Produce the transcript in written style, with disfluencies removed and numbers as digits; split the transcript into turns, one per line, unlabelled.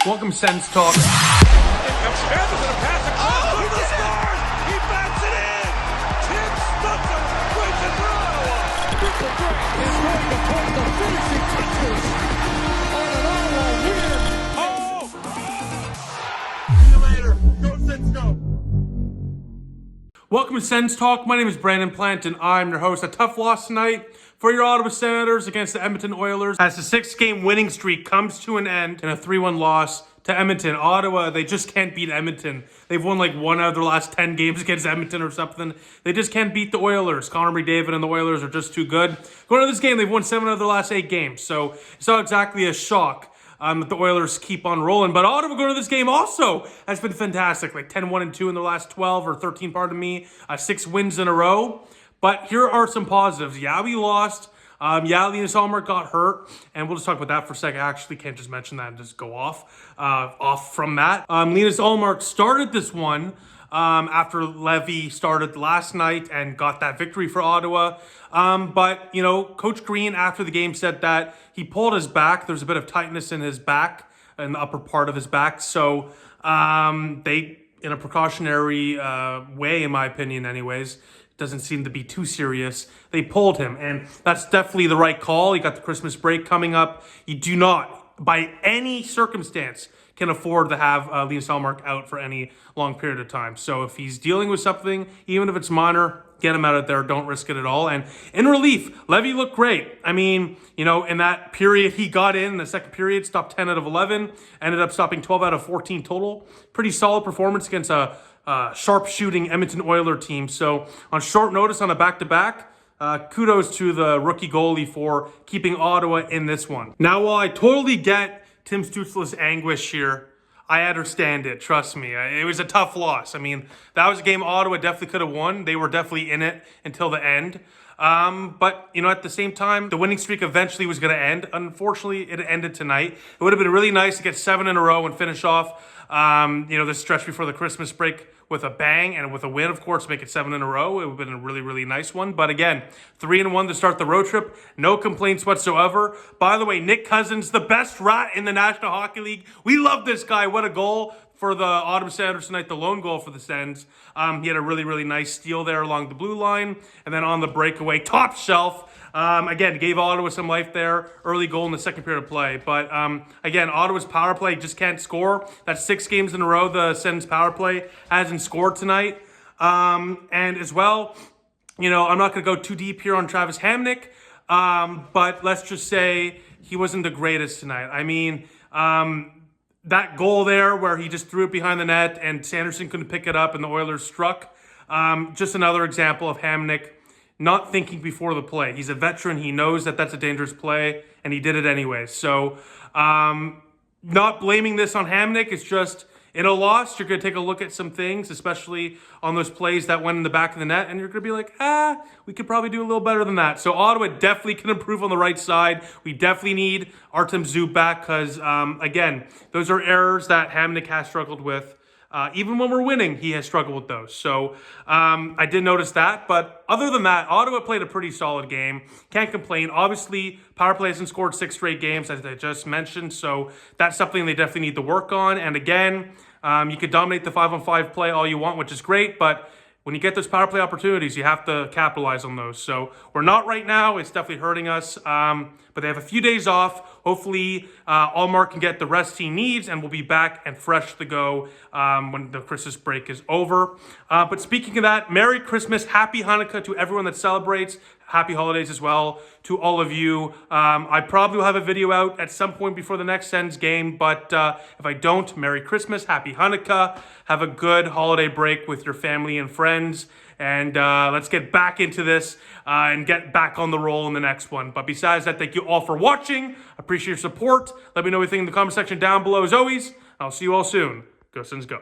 Welcome, Sens Talk.
Here comes Anderson, a pass across to the stars. He bats it in. Tim Stutzler wins it for Ottawa. Triple Grant is going to put the finishing touches on an Ottawa win. See you later. Go Sens, go.
Welcome to Sens Talk. My name is Brandon Plant, and I'm your host. A tough loss tonight for your Ottawa Senators against the Edmonton Oilers as the 6-game winning streak comes to an end in a 3-1 loss to Edmonton. Ottawa, they just can't beat Edmonton. They've won like 1 out of their last 10 games against Edmonton or something. They just can't beat the Oilers. Connor McDavid and the Oilers are just too good. Going into this game, they've won 7 out of their last 8 games, so it's not exactly a shock that the Oilers keep on rolling. But Ottawa going to this game also has been fantastic, like 10-1-2 in the last 12 or 13, pardon me, 6 wins in a row. But here are some positives. Yeah, we lost. Linus Ullmark got hurt, and we'll just talk about that for a second. I actually can't just mention that and just go off from that. Linus Ullmark started this one after Leevi started last night and got that victory for Ottawa. But, you know, Coach Green after the game said that he pulled his back. There's a bit of tightness in his back, in the upper part of his back. So they, in a precautionary way, in my opinion anyways, doesn't seem to be too serious, they pulled him, and that's definitely the right call. You got the Christmas break coming up. You do not, by any circumstance, can afford to have Linus Ullmark out for any long period of time. So if he's dealing with something, even if it's minor, get him out of there. Don't risk it at all. And in relief, Leevi looked great. I mean, you know, in that period he got in the second period, stopped 10 out of 11, ended up stopping 12 out of 14 total. Pretty solid performance against a sharp-shooting Edmonton Oiler team. So on short notice on a back-to-back, kudos to the rookie goalie for keeping Ottawa in this one. Now, while I totally get Tim Stutzler's anguish here, I understand it. Trust me. It was a tough loss. I mean, that was a game Ottawa definitely could have won. They were definitely in it until the end. But, you know, at the same time, the winning streak eventually was going to end. Unfortunately, it ended tonight. It would have been really nice to get 7 in a row and finish off, you know, this stretch before the Christmas break with a bang and with a win, of course, make it 7 in a row. It would have been a really, really nice one. But again, 3-1 to start the road trip. No complaints whatsoever. By the way, Nick Cousins, the best rat in the National Hockey League. We love this guy. What a goal for the Ottawa Senators tonight, the lone goal for the Sens. He had a really, really nice steal there along the blue line. And then on the breakaway, top shelf. Again, gave Ottawa some life there. Early goal in the second period of play. But again, Ottawa's power play just can't score. That's 6 games in a row the Sens power play hasn't scored tonight. And as well, you know, I'm not going to go too deep here on Travis Hamonic. But let's just say he wasn't the greatest tonight. I mean, that goal there where he just threw it behind the net and Sanderson couldn't pick it up and the Oilers struck. Just another example of Hamonic not thinking before the play. He's a veteran. He knows that that's a dangerous play, and he did it anyway. So not blaming this on Hamonic. It's just in a loss, you're going to take a look at some things, especially on those plays that went in the back of the net, and you're going to be like, we could probably do a little better than that. So Ottawa definitely can improve on the right side. We definitely need Artem Zub back because, again, those are errors that Hamonic has struggled with. Even when we're winning, he has struggled with those. So I did notice that. But other than that, Ottawa played a pretty solid game. Can't complain. Obviously, power play hasn't scored 6 straight games, as I just mentioned. So that's something they definitely need to work on. And again, you could dominate the 5-on-5 play all you want, which is great. But when you get those power play opportunities, you have to capitalize on those. So we're not right now. It's definitely hurting us. But they have a few days off. Hopefully, Ullmark can get the rest he needs, and we'll be back and fresh to go when the Christmas break is over. But speaking of that, Merry Christmas, Happy Hanukkah to everyone that celebrates. Happy holidays as well to all of you. I probably will have a video out at some point before the next Sens game, but if I don't, Merry Christmas, Happy Hanukkah. Have a good holiday break with your family and friends. And let's get back into this and get back on the roll in the next one. But besides that, thank you all for watching. Appreciate your support. Let me know what you think in the comment section down below as always. I'll see you all soon. Go Sens, go.